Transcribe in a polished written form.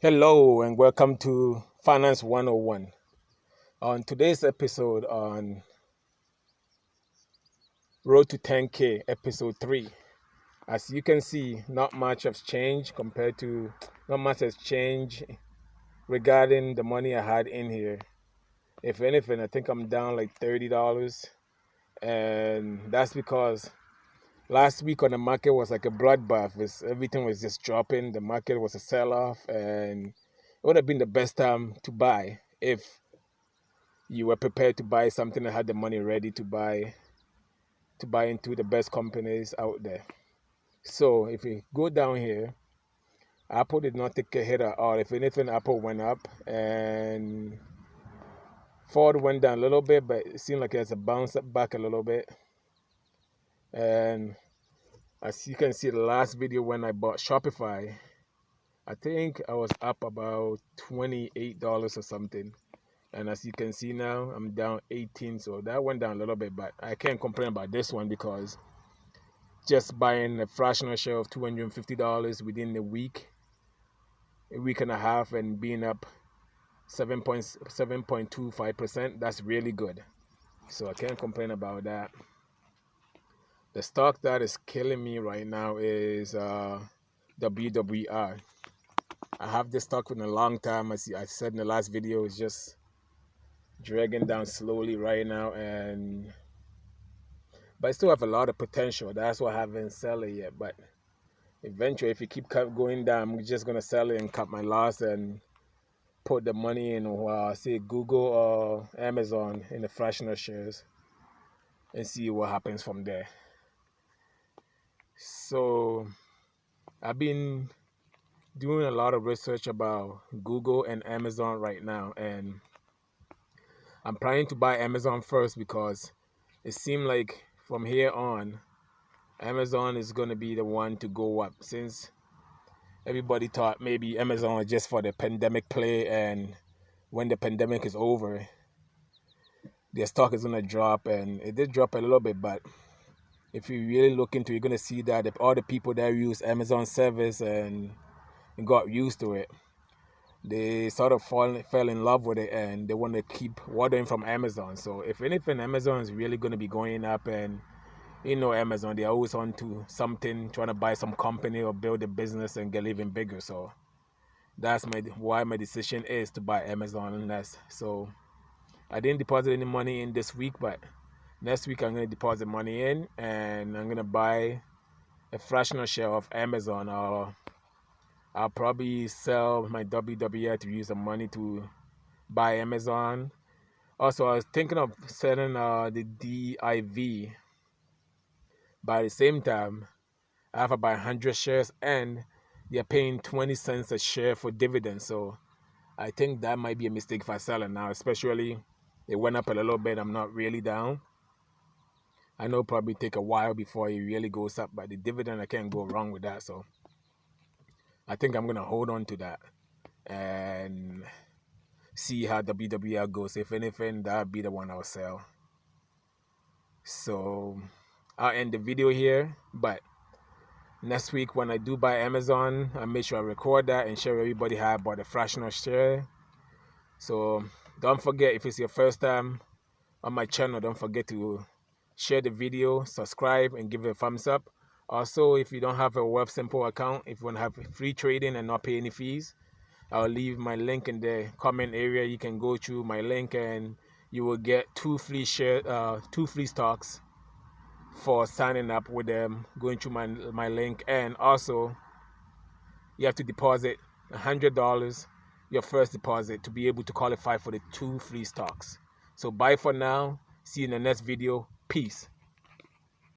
Hello and welcome to Finance 101. On today's episode on Road to 10K, episode 3. As you can see, not much has changed regarding the money I had in here. If anything, I think I'm down like $30. And that's because last week on the market was like a bloodbath. Everything was just dropping. The market was a sell-off, and it would have been the best time to buy if you were prepared to buy something that had the money ready to buy into the best companies out there. So if you go down here, Apple did not take a hit at all. If anything, Apple went up and Ford went down a little bit, but it seemed like it has a bounce back a little bit. And as you can see, the last video when I bought Shopify, I think I was up about $28 or something. And as you can see now, I'm down 18, so that went down a little bit, but I can't complain about this one because just buying a fractional share of $250 within a week and a half, and being up 7.25%, that's really good. So I can't complain about that. The stock that is killing me right now is WWR. I have this stock for a long time. As I said in the last video, it's just dragging down slowly right now, but I still have a lot of potential. That's why I haven't sell it yet. But eventually, if you keep going down, I'm just gonna sell it and cut my loss and put the money in, say Google or Amazon in the fractional shares and see what happens from there. So I've been doing a lot of research about Google and Amazon right now, and I'm planning to buy Amazon first because it seemed like from here on, Amazon is going to be the one to go up, since everybody thought maybe Amazon was just for the pandemic play, and when the pandemic is over, their stock is going to drop, and it did drop a little bit. But if you really look into it, you're going to see that all the people that use Amazon service and got used to it, they sort of fell in love with it, and they want to keep ordering from Amazon. So if anything, Amazon is really going to be going up, and Amazon, they're always on to something, trying to buy some company or build a business and get even bigger. So that's why my decision is to buy Amazon. So I didn't deposit any money in this week, but next week I'm going to deposit money in, and I'm going to buy a fractional share of Amazon, or I'll probably sell my WWI to use the money to buy Amazon. Also, I was thinking of selling the DIV. But at the same time, I have about 100 shares, and they're paying 20 cents a share for dividends. So I think that might be a mistake if I sell it now, especially it went up a little bit. I'm not really down. I know it'll probably take a while before it really goes up, but the dividend, I can't go wrong with that. So I think I'm going to hold on to that and see how WWR goes. If anything, that'll be the one I'll sell. So I'll end the video here, but next week when I do buy Amazon, I make sure I record that and show everybody how I bought a fractional share. So don't forget, if it's your first time on my channel, don't forget to share the video, subscribe, and give it a thumbs up. Also, if you don't have a Wealthsimple account, if you want to have free trading and not pay any fees, I'll leave my link in the comment area. You can go through my link and you will get two free stocks for signing up with them, going through my link. And also, you have to deposit $100, your first deposit, to be able to qualify for the two free stocks. So bye for now. See you in the next video. Peace.